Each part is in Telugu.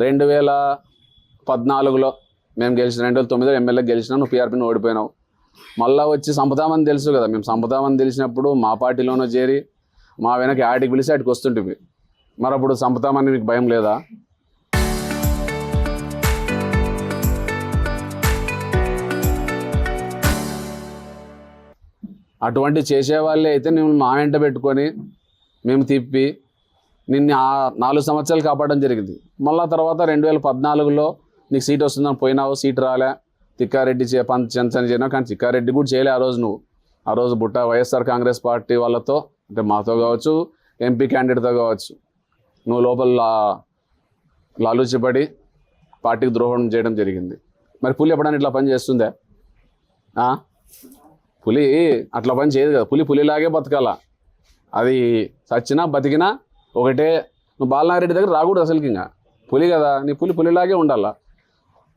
2014లో మేము గెలిచిన 2009లో ఎమ్మెల్యే గెలిచినా నువ్వు పీఆర్పీని ఓడిపోయినావు. మళ్ళీ వచ్చి సంపదామని తెలుసు కదా, మేము సంపదామని తెలిసినప్పుడు మా పార్టీలోనూ చేరి మా వెనక ఆడికి పిలిచి ఆడికి వస్తుంటివి. మరి అప్పుడు సంపదామని మీకు భయం లేదా? అటువంటి చేసేవాళ్ళే అయితే మేము మా వెంట పెట్టుకొని మేము తిప్పి నిన్ను 4 సంవత్సరాలు కాపాడడం జరిగింది. మళ్ళీ తర్వాత 2014లో నీకు సీట్ వస్తుందని పోయినావు, సీట్ రాలే, తిక్కారెడ్డి చెంచని చేయనావు. కానీ తిక్కారెడ్డి కూడా చేయలే ఆ రోజు. నువ్వు ఆ రోజు వైఎస్ఆర్ కాంగ్రెస్ పార్టీ వాళ్ళతో, అంటే మాతో కావచ్చు, ఎంపీ క్యాండిడేట్తో కావచ్చు, నువ్వు లోపల లాలూచిపడి పార్టీకి ద్రోహం చేయడం జరిగింది. మరి పులి ఎప్పుడైనా ఇట్లా పని చేస్తుందే? పులి అట్లా పని చేయదు కదా. పులిలాగే బతకాల. అది చచ్చినా బతికినా ఒకటే. నువ్వు బాలనారెడ్డి దగ్గర రాకూడదు అసలుకి. ఇంకా పులి కదా, నీ పులిలాగే ఉండాలా.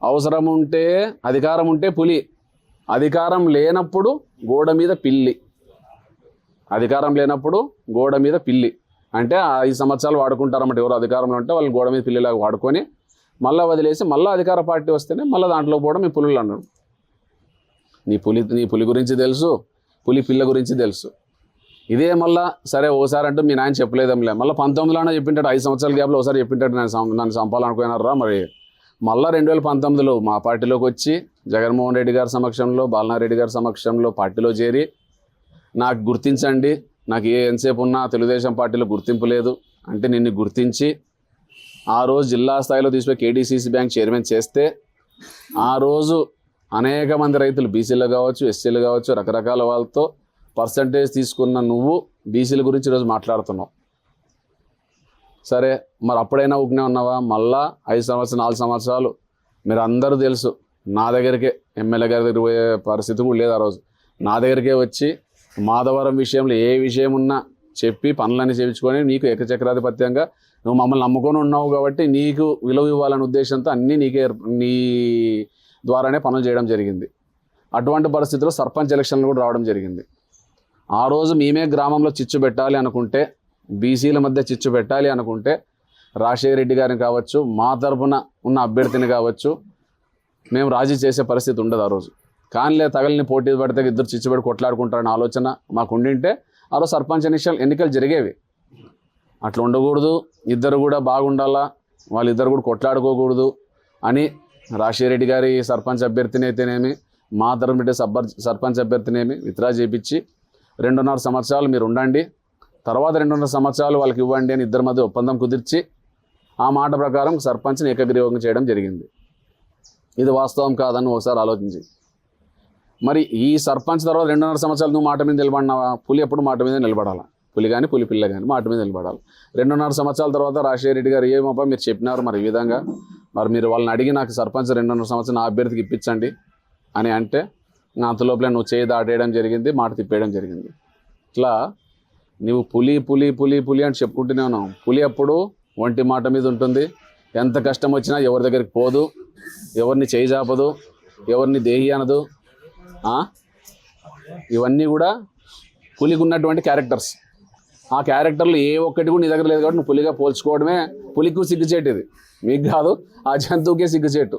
అవసరం ఉంటే, అధికారం ఉంటే పులి, అధికారం లేనప్పుడు గోడ మీద పిల్లి. అధికారం లేనప్పుడు గోడ మీద పిల్లి అంటే 5 సంవత్సరాలు వాడుకుంటారన్నమాట. ఎవరు అధికారంలో ఉంటే వాళ్ళు గోడ మీద పిల్లిలాగా వాడుకొని మళ్ళీ వదిలేసి మళ్ళీ అధికార పార్టీ వస్తేనే మళ్ళీ దాంట్లో పోవడం మీ పులులు అన్నాడు. నీ పులి గురించి తెలుసు, పులి పిల్ల గురించి తెలుసు. ఇదే మళ్ళీ సరే ఓసారి అంటూ మీ నాయన చెప్పలేదంలే, మళ్ళీ 19లోనే చెప్పింటాడు. 5 సంవత్సరాల గ్యాప్లో ఒకసారి చెప్పింటాడు నన్ను చంపాలనుకున్నారా. మరి మళ్ళీ 2019లో మా పార్టీలోకి వచ్చి జగన్మోహన్ రెడ్డి గారి సమక్షంలో, బాలనారెడ్డి గారి సమక్షంలో పార్టీలో చేరి నాకు గుర్తించండి, నాకు ఎంతసేపు ఉన్నా తెలుగుదేశం పార్టీలో గుర్తింపు లేదు అంటే నిన్ను గుర్తించి ఆ రోజు జిల్లా స్థాయిలో తీసుకుని కేడీసీసీ బ్యాంక్ చైర్మన్ చేస్తే ఆ రోజు అనేక మంది రైతులు, బీసీలు కావచ్చు, ఎస్సీలు కావచ్చు, రకరకాల వాళ్ళతో పర్సంటేజ్ తీసుకున్న నువ్వు బీసీల గురించి ఈరోజు మాట్లాడుతున్నావు. సరే మరి అప్పుడైనా ఊరికనే ఉన్నావా? మళ్ళా 5 సంవత్సరాలు 4 సంవత్సరాలు మీరు అందరూ తెలుసు నా దగ్గరికే, ఎమ్మెల్యే గారి దగ్గర పోయే పరిస్థితి కూడా లేదు ఆ రోజు. నా దగ్గరికే వచ్చి మాధవరం విషయంలో ఏ విషయం ఉన్నా చెప్పి పనులన్నీ చేయించుకొని నీకు ఏకచక్రాధిపత్యంగా నువ్వు మమ్మల్ని నమ్ముకొని ఉన్నావు కాబట్టి నీకు విలువ ఇవ్వాలనే ఉద్దేశంతో అన్నీ నీ ద్వారానే పనులు చేయడం జరిగింది. అటువంటి పరిస్థితుల్లో సర్పంచ్ ఎలక్షన్లు కూడా రావడం జరిగింది. ఆ రోజు మేమే గ్రామంలో చిచ్చు పెట్టాలి అనుకుంటే, బీసీల మధ్య చిచ్చు పెట్టాలి అనుకుంటే రాజశేఖర రెడ్డి గారిని కావచ్చు, మా తరఫున ఉన్న అభ్యర్థిని కావచ్చు, మేము రాజీ చేసే పరిస్థితి ఉండదు ఆ రోజు. కానీ తగలిని పోటీ పడితే ఇద్దరు చిచ్చు పెట్టి కొట్లాడుకుంటారనే ఆలోచన మాకు ఉండింటే ఆ రోజు సర్పంచ్ ఎన్నికలు జరిగేవి. అట్లా ఉండకూడదు, ఇద్దరు కూడా బాగుండాలా, వాళ్ళిద్దరు కూడా కొట్లాడుకోకూడదు అని రాజశేఖర రెడ్డి గారి సర్పంచ్ అభ్యర్థిని అయితేనేమి, మా తరఫున సర్పంచ్ అభ్యర్థినేమి విత్డ్రా చేయించి 2.5 సంవత్సరాలు మీరు ఉండండి, తర్వాత 2.5 సంవత్సరాలు వాళ్ళకి ఇవ్వండి అని ఇద్దరి మధ్య ఒప్పందం కుదిర్చి ఆ మాట ప్రకారం సర్పంచ్ని ఏకగ్రీవంగా చేయడం జరిగింది. ఇది వాస్తవం కాదని ఒకసారి ఆలోచించి, మరి ఈ సర్పంచ్ తర్వాత 2.5 సంవత్సరాలు నువ్వు మాట మీద నిలబడినావా? పులి ఎప్పుడు మాట మీద నిలబడాలా. పులి కానీ పులి పిల్ల కానీ మాట మీద నిలబడాలి. 2.5 సంవత్సరాల తర్వాత రాజశేఖర రెడ్డి గారు ఏమప్పా మీరు చెప్పినారు, మరి ఈ విధంగా మరి మీరు వాళ్ళని అడిగి నాకు సర్పంచ్ 2.5 సంవత్సరం నా అభ్యర్థికి ఇప్పించండి అని అంటే నా అంతలోపలే నువ్వు చేయి దాటేయడం జరిగింది, మాట తిప్పేయడం జరిగింది. ఇట్లా నువ్వు పులి పులి పులి పులి అని చెప్పుకుంటూనే ఉన్నావు. పులి అప్పుడు ఒంటి మాట మీద ఉంటుంది, ఎంత కష్టం వచ్చినా ఎవరి దగ్గరికి పోదు, ఎవరిని చేయి చాపదు, ఎవరిని దేహి అనదు. ఇవన్నీ కూడా పులికి ఉన్నటువంటి క్యారెక్టర్స్. ఆ క్యారెక్టర్లు ఏ ఒక్కటి కూడా నీ దగ్గర లేదు కాబట్టి నువ్వు పులిగా పోల్చుకోవడమే పులికి సిగ్గుచేటు. ఇది మీకు కాదు, ఆ జంతువుకే సిగ్గుచేటు.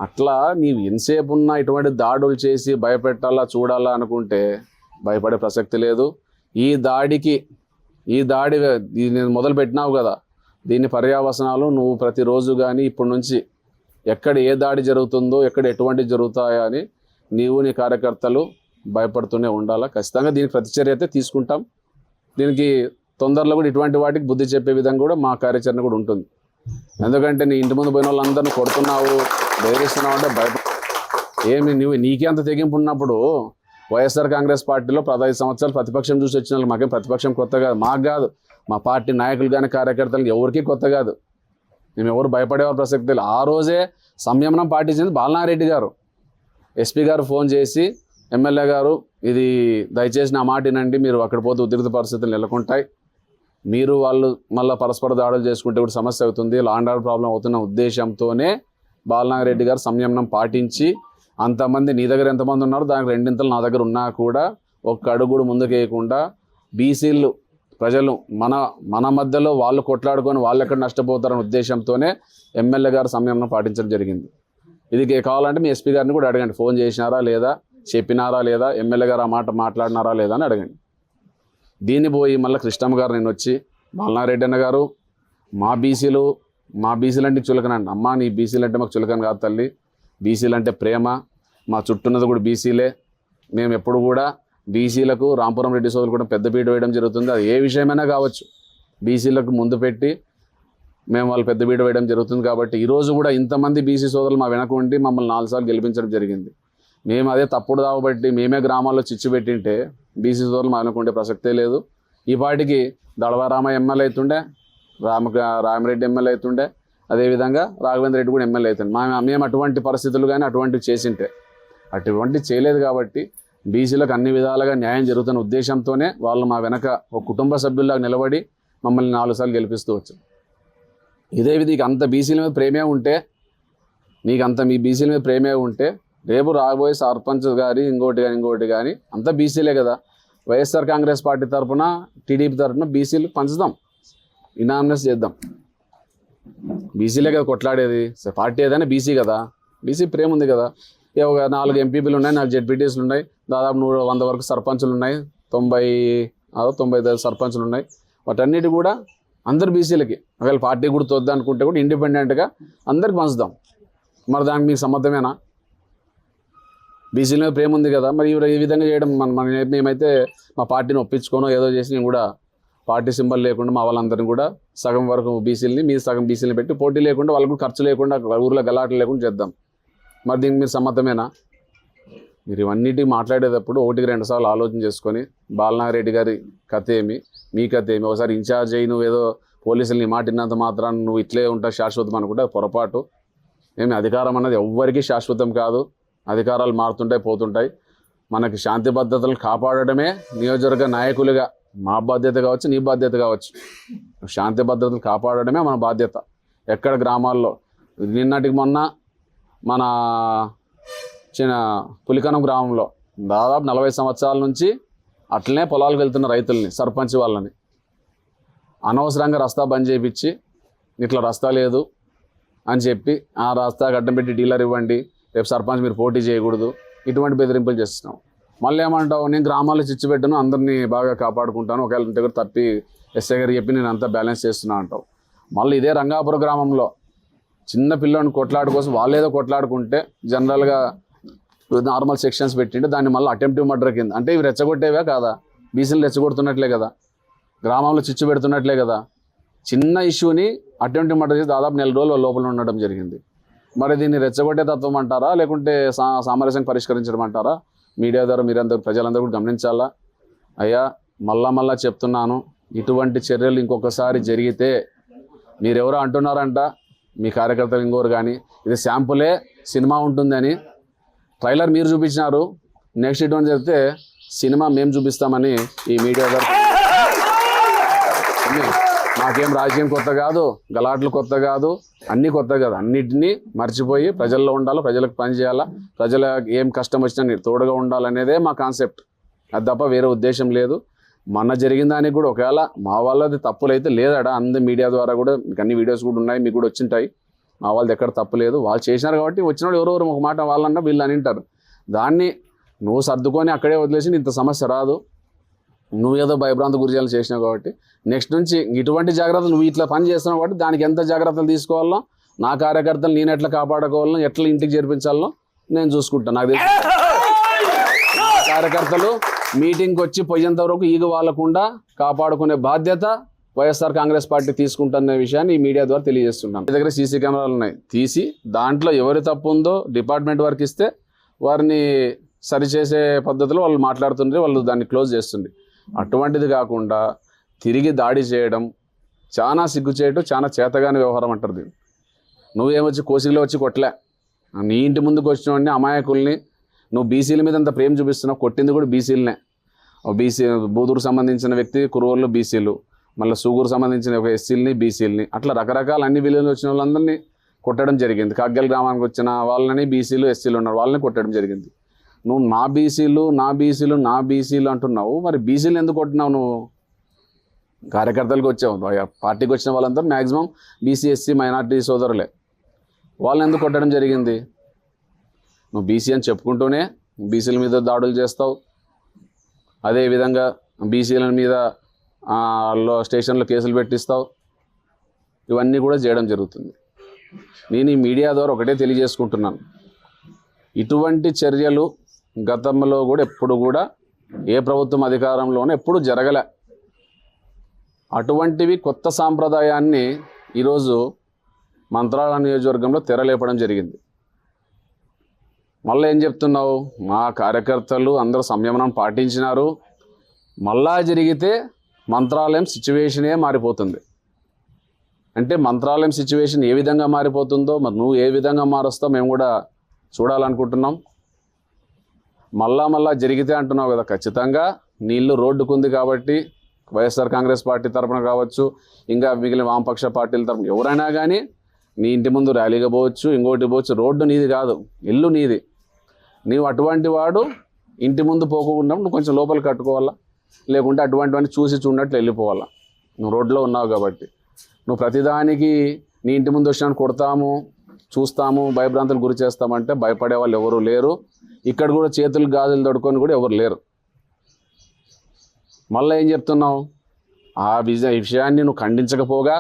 అట్లా నీవు ఎంతసేపు ఉన్నా ఇటువంటి దాడులు చేసి భయపెట్టాలా చూడాలా అనుకుంటే భయపడే ప్రసక్తి లేదు. ఈ దాడి నేను మొదలు పెట్టినావు కదా, దీని పర్యావసనాలు నువ్వు ప్రతిరోజు కానీ ఇప్పటి నుంచి ఎక్కడ ఏ దాడి జరుగుతుందో, ఎక్కడ ఎటువంటి జరుగుతాయో అని నీవు నీ కార్యకర్తలు భయపడుతూనే ఉండాలా. ఖచ్చితంగా దీనికి ప్రతిచర్య అయితే తీసుకుంటాం. దీనికి తొందరలో కూడా ఇటువంటి వాటికి బుద్ధి చెప్పే విధంగా కూడా మా కార్యాచరణ కూడా ఉంటుంది. ఎందుకంటే నీ ఇంటి ముందు పోయిన వాళ్ళందరినీ కొడుతున్నావు, బెదిరిస్తున్నావు అంటే ఏమి నీకే అంత తెగింపు ఉన్నప్పుడు వైఎస్ఆర్ కాంగ్రెస్ పార్టీలో 15 సంవత్సరాలు ప్రతిపక్షం చూసి వచ్చిన వాళ్ళు, మాకేం ప్రతిపక్షం కొత్త కాదు, మాకు కాదు, మా పార్టీ నాయకులు కానీ కార్యకర్తలకు ఎవరికీ కొత్త కాదు. మేము ఎవరు భయపడేవారు ప్రసక్తి లేదు. ఆ రోజే సంయమనం పాటించింది బాలనారెడ్డి గారు. ఎస్పీ గారు ఫోన్ చేసి, ఎమ్మెల్యే గారు ఇది దయచేసి నా మాట వినండి, మీరు అక్కడ పోతే ఉద్రిక్త పరిస్థితులు నెలకొంటాయి, మీరు వాళ్ళు మళ్ళీ పరస్పర దాడులు చేసుకుంటే కూడా సమస్య అవుతుంది, లా అండ్ ఆర్డర్ ప్రాబ్లం అవుతున్న ఉద్దేశంతోనే బాలనారెడ్డి గారు సంయమనం పాటించి, అంతమంది నీ దగ్గర ఎంతమంది ఉన్నారో దానికి 2 నా దగ్గర ఉన్నా కూడా ఒక్క అడుగు కూడా ముందుకు వేయకుండా బీసీలు ప్రజలు మన మధ్యలో వాళ్ళు కొట్లాడుకొని వాళ్ళు ఎక్కడ నష్టపోతారనే ఉద్దేశంతోనే ఎమ్మెల్యే గారు సంయమనం పాటించడం జరిగింది. ఇది కావాలంటే మీ ఎస్పీ గారిని కూడా అడగండి, ఫోన్ చేసినారా లేదా, చెప్పినారా లేదా, ఎమ్మెల్యే గారు ఆ మాట మాట్లాడినారా లేదా అని అడగండి. దీన్ని పోయి మళ్ళీ కృష్ణమ్మ గారు నేను వచ్చి బాలనారెడ్డి అన్న గారు మా బీసీలు అంటే చులకనండి. అమ్మ నీ బీసీలు అంటే మాకు చులకన కాదు తల్లి, బీసీలు అంటే ప్రేమ, మా చుట్టూన్నది కూడా బీసీలే, మేము ఎప్పుడు కూడా బీసీలకు రాంపురం రెడ్డి సోదరులు కూడా పెద్దపీట వేయడం జరుగుతుంది. అది ఏ విషయమైనా కావచ్చు, బీసీలకు ముందు పెట్టి మేము వాళ్ళు పెద్దపీట వేయడం జరుగుతుంది. కాబట్టి ఈరోజు కూడా ఇంతమంది బీసీ సోదరులు మా వెనక ఉండి మమ్మల్ని 4 సార్లు గెలిపించడం జరిగింది. మేము అదే తప్పుడు దావబట్టి మేమే గ్రామాల్లో చిచ్చు పెట్టింటే బీసీ సోదరులు మా వెనక ఉండే ప్రసక్తే లేదు. ఈ పాటికి దళవారామ ఎమ్మెల్యే అవుతుండే, రామిరెడ్డి ఎమ్మెల్యే అవుతుండే, అదేవిధంగా రాఘవేంద్ర రెడ్డి కూడా ఎమ్మెల్యే అవుతుండే. మేము అటువంటి పరిస్థితులు కానీ అటువంటివి చేసింటే, అటువంటివి చేయలేదు. కాబట్టి బీసీలకు అన్ని విధాలుగా న్యాయం జరుగుతున్న ఉద్దేశంతోనే వాళ్ళు మా వెనక ఒక కుటుంబ సభ్యుల్లాగా నిలబడి మమ్మల్ని 4 సార్లు గెలిపిస్తూ వచ్చారు. ఇదే నీకు అంత బీసీల మీద ప్రేమే ఉంటే, మీ బీసీల మీద ప్రేమే ఉంటే రేపు రాబోయే సర్పంచ్ గారి ఇంకోటి కానీ అంతా బీసీలే కదా. వైఎస్ఆర్ కాంగ్రెస్ పార్టీ తరఫున టీడీపీ తరఫున బీసీలు పంచుదాం, ఇనామినస్ చేద్దాం. బీసీలే కదా కొట్లాడేది, పార్టీ ఏదైనా బీసీ కదా, బీసీ ప్రేమ ఉంది కదా. ఒక 4 ఎంపీపీలు ఉన్నాయి, 4 జెడ్పీటీసీలు ఉన్నాయి, దాదాపు 100 వరకు సర్పంచులు ఉన్నాయి, 90 సర్పంచులు ఉన్నాయి. వాటన్నిటి కూడా అందరు బీసీలకి ఒకవేళ పార్టీ గుర్తు వద్దనుకుంటే కూడా ఇండిపెండెంట్గా అందరికి పంచుదాం. మరి దానికి మీకు సమ్మతమేనా? బీసీల మీద ప్రేమ ఉంది కదా, మరి ఈ విధంగా చేయడం మేమైతే మా పార్టీని ఒప్పించుకోనో ఏదో చేసి నేను కూడా పార్టీ సింబల్ లేకుండా మా వాళ్ళందరినీ కూడా సగం వరకు బీసీలని మీరు సగం బీసీలని పెట్టి పోటీ లేకుండా వాళ్ళకు ఖర్చు లేకుండా ఊర్లో గలాటలు లేకుండా చేద్దాం. మరి దీనికి మీరు సమ్మతమేనా? మీరు ఇవన్నిటి మాట్లాడేటప్పుడు 1-2 సార్లు ఆలోచన చేసుకొని బాలనారెడ్డి గారి కథ ఏమి, మీ కథ ఏమి, ఒకసారి ఇన్ఛార్జ్ అయ్యి నువ్వు ఏదో పోలీసులు నీ మాట విన్నంత మాత్రాన్ని నువ్వు ఇట్లే ఉంటావు శాశ్వతం అనుకుంటే పొరపాటు. ఏమి అధికారం అన్నది ఎవ్వరికీ శాశ్వతం కాదు, అధికారాలు మారుతుంటాయి పోతుంటాయి. మనకి శాంతి భద్రతలు కాపాడడమే నియోజకవర్గ నాయకులుగా మా బాధ్యత కావచ్చు, నీ బాధ్యత కావచ్చు. శాంతి భద్రతలు కాపాడడమే మన బాధ్యత. ఎక్కడ గ్రామాల్లో నిన్నటికి మొన్న మన పులికనం గ్రామంలో దాదాపు 40 సంవత్సరాల నుంచి అట్లనే పొలాలకు వెళ్తున్న రైతుల్ని, సర్పంచ్ వాళ్ళని అనవసరంగా రస్తా బంద్ చేయించి ఇట్లా రస్తా లేదు అని చెప్పి ఆ రస్తా అడ్డం పెట్టి డీలర్ ఇవ్వండి, రేపు సర్పంచ్ మీరు పోటీ చేయకూడదు, ఇటువంటి బెదిరింపులు చేస్తున్నాం. మళ్ళీ ఏమంటావు, నేను గ్రామాల్లో చిచ్చు పెట్టాను, అందరినీ బాగా కాపాడుకుంటాను, ఒకవేళ ఇంటి దగ్గర 30 ఎస్ఐ గారు చెప్పి నేను అంతా బ్యాలెన్స్ చేస్తున్నా అంటావు. మళ్ళీ ఇదే రంగాపురం గ్రామంలో చిన్న పిల్లని కొట్లాడు కోసం వాళ్ళు ఏదో కొట్లాడుకుంటే జనరల్గా నార్మల్ సెక్షన్స్ పెట్టింటే దాన్ని మళ్ళీ అటెంప్టివ్ మర్డర్ కింద, అంటే ఇవి రెచ్చగొట్టేవే కాదా, బీసీలు రెచ్చగొడుతున్నట్లే కదా, గ్రామంలో చిచ్చు పెడుతున్నట్లే కదా. చిన్న ఇష్యూని అటెంప్టివ్ మర్డర్ చేసి దాదాపు 4 రోజులు లోపల ఉండడం జరిగింది. మరి దీన్ని రెచ్చగొట్టే తత్వం అంటారా, లేకుంటే సామరస్యంగా పరిష్కరించడం అంటారా? మీడియా ద్వారా మీరందరూ ప్రజలందరూ కూడా గమనించాలా. అయ్యా మళ్ళా చెప్తున్నాను, ఇటువంటి చర్యలు ఇంకొకసారి జరిగితే మీరెవరో అంటున్నారంట, మీ కార్యకర్తలు ఇంకోరు కానీ, ఇది శాంపులే, సినిమా ఉంటుందని ట్రైలర్ మీరు చూపించినారు, నెక్స్ట్ ఇటువంటి చెప్తే సినిమా మేము చూపిస్తామని ఈ మీడియా ద్వారా. నాకేం రాజకీయం కొత్త కాదు, గలాట్లు కొత్త కాదు, అన్నీ కొత్త కాదు. అన్నిటినీ మర్చిపోయి ప్రజల్లో ఉండాలి, ప్రజలకు పని చేయాలా, ప్రజలకు ఏం కష్టం వచ్చినా తోడుగా ఉండాలనేదే మా కాన్సెప్ట్. అది తప్ప వేరే ఉద్దేశం లేదు. మొన్న జరిగిన దానికి కూడా ఒకవేళ మా వాళ్ళది తప్పులైతే లేదడా, అందరి మీడియా ద్వారా కూడా మీకు అన్ని వీడియోస్ కూడా ఉన్నాయి, మీకు కూడా వచ్చింటాయి. మా వాళ్ళది ఎక్కడ తప్పు లేదు, వాళ్ళు చేసినారు కాబట్టి వచ్చిన ఎవరెవరు ఒక మాట వాళ్ళన్నా వీళ్ళు అని అంటారు. దాన్ని నువ్వు సర్దుకొని అక్కడే వదిలేసి ఇంత సమస్య రాదు. నువ్వేదో భయభ్రాంతి గురి చేసినావు కాబట్టి నెక్స్ట్ నుంచి ఇటువంటి జాగ్రత్తలు నువ్వు ఇట్లా పని చేస్తున్నావు కాబట్టి దానికి ఎంత జాగ్రత్తలు తీసుకోవాలో, నా కార్యకర్తలు నేను ఎట్లా కాపాడుకోవాలో, ఎట్లా ఇంటికి చేర్పించాలో నేను చూసుకుంటాను. నాకు తెలిసి కార్యకర్తలు మీటింగ్కి వచ్చి పోయేంత వరకు ఈగ వాళ్ళకుండా కాపాడుకునే బాధ్యత వైఎస్ఆర్ కాంగ్రెస్ పార్టీ తీసుకుంటున్న విషయాన్ని ఈ మీడియా ద్వారా తెలియజేస్తున్నాను. మీ దగ్గర సీసీ కెమెరాలు ఉన్నాయి, తీసి దాంట్లో ఎవరి తప్పు ఉందో డిపార్ట్మెంట్ వరకు ఇస్తే వారిని సరిచేసే పద్ధతిలో వాళ్ళు మాట్లాడుతుండ్రు, వాళ్ళు దాన్ని క్లోజ్ చేస్తుంది. అటువంటిది కాకుండా తిరిగి దాడి చేయడం చాలా సిగ్గుచేయటం, చాలా చేతగాని వ్యవహారం అంటారు దీన్ని. నువ్వేమొచ్చి కోసిలో వచ్చి కొట్టలే, నీ ఇంటి ముందుకు వచ్చిన అమాయకుల్ని నువ్వు బీసీల మీద అంత ప్రేమ చూపిస్తున్నావు, కొట్టింది కూడా బీసీలనే. బీసీ బూదూరు సంబంధించిన వ్యక్తి, కురువూరులో బీసీలు, మళ్ళీ సూగూరు సంబంధించిన ఒక ఎస్సీలని, బీసీలని, అట్లా రకరకాల అన్ని విలువలు వచ్చిన వాళ్ళందరినీ కొట్టడం జరిగింది. కాగ్గల్ గ్రామానికి వచ్చిన వాళ్ళని బీసీలు, ఎస్సీలు ఉన్నారు, వాళ్ళని కొట్టడం జరిగింది. నువ్వు నా బీసీలు అంటున్నావు, మరి బీసీలు ఎందుకు కొట్టినావు నువ్వు? కార్యకర్తలకు వచ్చాం, పార్టీకి వచ్చిన వాళ్ళంతా మ్యాక్సిమం బీసీ ఎస్సీ మైనార్టీ సోదరులే. వాళ్ళని ఎందుకు కొట్టడం జరిగింది? నువ్వు బీసీ అని చెప్పుకుంటూనే బీసీల మీద దాడులు చేస్తావు, అదేవిధంగా బీసీల మీద స్టేషన్లో కేసులు పెట్టిస్తావు, ఇవన్నీ కూడా చేయడం జరుగుతుంది. నేను ఈ మీడియా ద్వారా ఒకటే తెలియజేసుకుంటున్నాను, ఇటువంటి చర్యలు గతంలో కూడా ఎప్పుడు కూడా ఏ ప్రభుత్వం అధికారంలోనే ఎప్పుడు జరగలే. అటువంటివి కొత్త సాంప్రదాయాన్ని ఈరోజు మంత్రాల నియోజకవర్గంలో తెరలేపడం జరిగింది. మళ్ళీ ఏం చెప్తున్నావు? మా కార్యకర్తలు అందరూ సంయమనం పాటించినారు, మళ్ళా జరిగితే మంత్రాలయం సిచ్యువేషనే మారిపోతుంది. అంటే మంత్రాలయం సిచ్యువేషన్ ఏ విధంగా మారిపోతుందో మరి నువ్వు ఏ విధంగా మారుస్తావు మేము కూడా చూడాలనుకుంటున్నాం. మళ్ళా జరిగితే అంటున్నావు కదా, ఖచ్చితంగా నీళ్ళు రోడ్డుకుంది కాబట్టి వైఎస్ఆర్ కాంగ్రెస్ పార్టీ తరఫున కావచ్చు, ఇంకా మిగిలిన వామపక్ష పార్టీల తరఫున ఎవరైనా కానీ నీ ఇంటి ముందు ర్యాలీగా పోవచ్చు, ఇంకోటి పోవచ్చు, రోడ్డు నీది కాదు, ఇల్లు నీది. నీవు అటువంటి వాడు ఇంటి ముందు పోకుండా నువ్వు కొంచెం లోపల కట్టుకోవాలా, లేకుంటే అటువంటివన్నీ చూసి చూడనట్లు వెళ్ళిపోవాలా. నువ్వు రోడ్లో ఉన్నావు కాబట్టి నువ్వు ప్రతిదానికి నీ ఇంటి ముందు వచ్చినా కొడతాము, చూస్తాము, భయభ్రాంతులు గురి చేస్తామంటే భయపడే వాళ్ళు ఎవరు లేరు. ఇక్కడ కూడా చేతులు గాజులు తడుకొని కూడా ఎవరు లేరు. మళ్ళీ ఏం చెప్తున్నావు? ఆ విషయాన్ని నువ్వు ఖండించకపోగా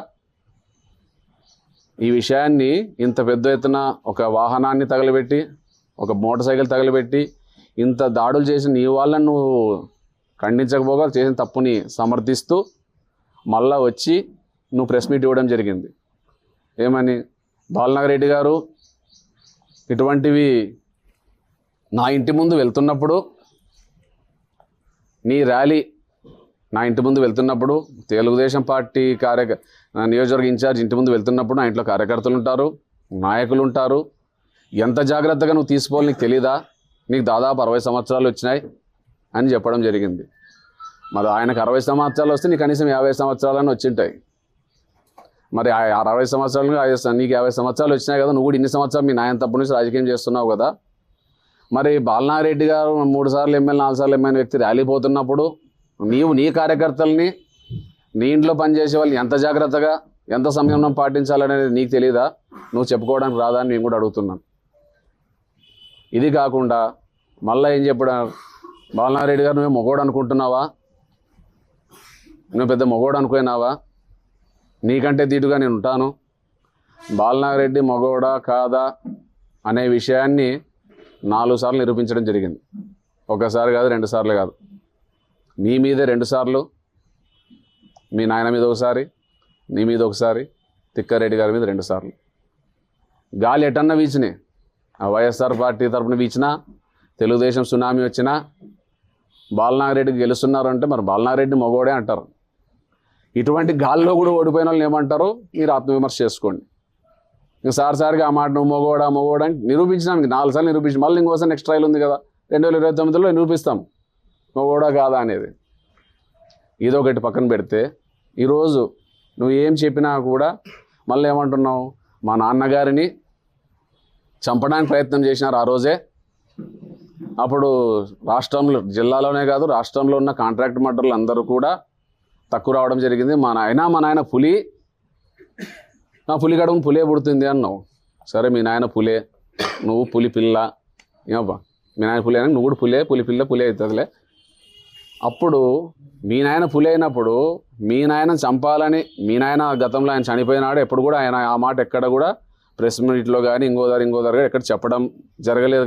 ఈ విషయాన్ని ఇంత పెద్ద ఎత్తున ఒక వాహనాన్ని తగలబెట్టి, ఒక మోటార్ సైకిల్ తగలబెట్టి ఇంత దాడులు చేసి నీ వాళ్ళని నువ్వు ఖండించకపోగా చేసిన తప్పుని సమర్థిస్తూ మళ్ళా వచ్చి నువ్వు ప్రెస్ మీట్ ఇవ్వడం జరిగింది. ఏమని? బాలనాగిరెడ్డి గారు ఇటువంటివి నా ఇంటి ముందు వెళ్తున్నప్పుడు, నీ ర్యాలీ నా ఇంటి ముందు వెళ్తున్నప్పుడు, తెలుగుదేశం పార్టీ నియోజకవర్గ ఇన్ఛార్జ్ ఇంటి ముందు వెళ్తున్నప్పుడు నా ఇంట్లో కార్యకర్తలు ఉంటారు, నాయకులు ఉంటారు. ఎంత జాగ్రత్తగా నువ్వు తీసుకోవాలి నీకు తెలీదా? నీకు దాదాపు 60 సంవత్సరాలు వచ్చినాయి అని చెప్పడం జరిగింది. మరి ఆయనకు 60 సంవత్సరాలు వస్తే నీకు కనీసం 50 సంవత్సరాలని వచ్చింటాయి. మరి 60 సంవత్సరాలు నీకు 50 సంవత్సరాలు వచ్చినాయి కదా, నువ్వు కూడా ఇన్ని సంవత్సరాలు మీ నాయన తప్పటి నుంచి రాజకీయం చేస్తున్నావు కదా. మరి బాలనాగిరెడ్డి గారు 3 సార్లు ఎమ్మెల్యే 4 సార్లు ఎమ్మెల్యే వ్యక్తి ర్యాలీ పోతున్నప్పుడు నీవు నీ కార్యకర్తల్ని, నీ ఇంట్లో పనిచేసే వాళ్ళని ఎంత జాగ్రత్తగా ఎంత సంయమనం పాటించాలనేది నీకు తెలియదా? నువ్వు చెప్పుకోవడానికి రాదా అని నేను కూడా అడుగుతున్నాను. ఇది కాకుండా మళ్ళీ ఏం చెప్పడం? బాలనాగిరెడ్డి గారు నువ్వు మొగోడు అనుకుంటున్నావా? నువ్వు పెద్ద మొగోడు అనుకున్నావా? నీకంటే దీటుగా నేను ఉంటాను. బాలనాగిరెడ్డి మొగోడా కాదా అనే విషయాన్ని 4 సార్లు నిరూపించడం జరిగింది. ఒకసారి కాదు, 2 సార్లు కాదు, మీ మీదే 2 సార్లు, మీ నాయన మీద ఒకసారి, నీ మీద ఒకసారి, తిక్కారెడ్డి గారి మీద 2 సార్లు. గాలి ఎటన్నా వీచినాయి, ఆ వైఎస్ఆర్ పార్టీ తరఫున వీచినా, తెలుగుదేశం సునామీ వచ్చినా బాలనాగిరెడ్డి గెలుస్తున్నారు అంటే మరి బాలనాగిరెడ్డి మగోడే అంటారు. ఇటువంటి గాల్లో కూడా ఓడిపోయిన వాళ్ళని ఏమంటారు మీరు ఆత్మవిమర్శ చేసుకోండి. ఇంక సారిగా ఆ మాట నువ్వు మగోడా అని నిరూపించినాను, 4 సార్లు నిరూపించి మళ్ళీ ఇంకోసారి నెక్స్ట్ ట్రయల్ ఉంది కదా 2029లో నిరూపిస్తాం మగోడా కాదా అనేది. ఇదొకటి పక్కన పెడితే ఈరోజు నువ్వు ఏం చెప్పినా కూడా మళ్ళీ ఏమంటున్నావు? మా నాన్నగారిని చంపడానికి ప్రయత్నం చేసినారు ఆ రోజే. అప్పుడు రాష్ట్రంలో, జిల్లాలోనే కాదు రాష్ట్రంలో ఉన్న కాంట్రాక్ట్ మర్డర్లు అందరూ కూడా తక్కువ రావడం జరిగింది. మా నాయన పులి, నా పులి గడవను పులే పుడుతుంది అన్నావు. సరే మీ నాయన పులే, నువ్వు పులి పిల్ల, ఏమబ్బా మీ నాయన పులి అని నువ్వు కూడా పులి పిల్ల పులి అవుతుందిలే. అప్పుడు మీ నాయన పులి అయినప్పుడు మీ నాయన చంపాలని, మీ నాయన గతంలో ఆయన చనిపోయినాడు, ఎప్పుడు కూడా ఆయన ఆ మాట ఎక్కడ కూడా ప్రెస్ మీట్లో కానీ ఇంకోదారు ఎక్కడ చెప్పడం జరగలేదు.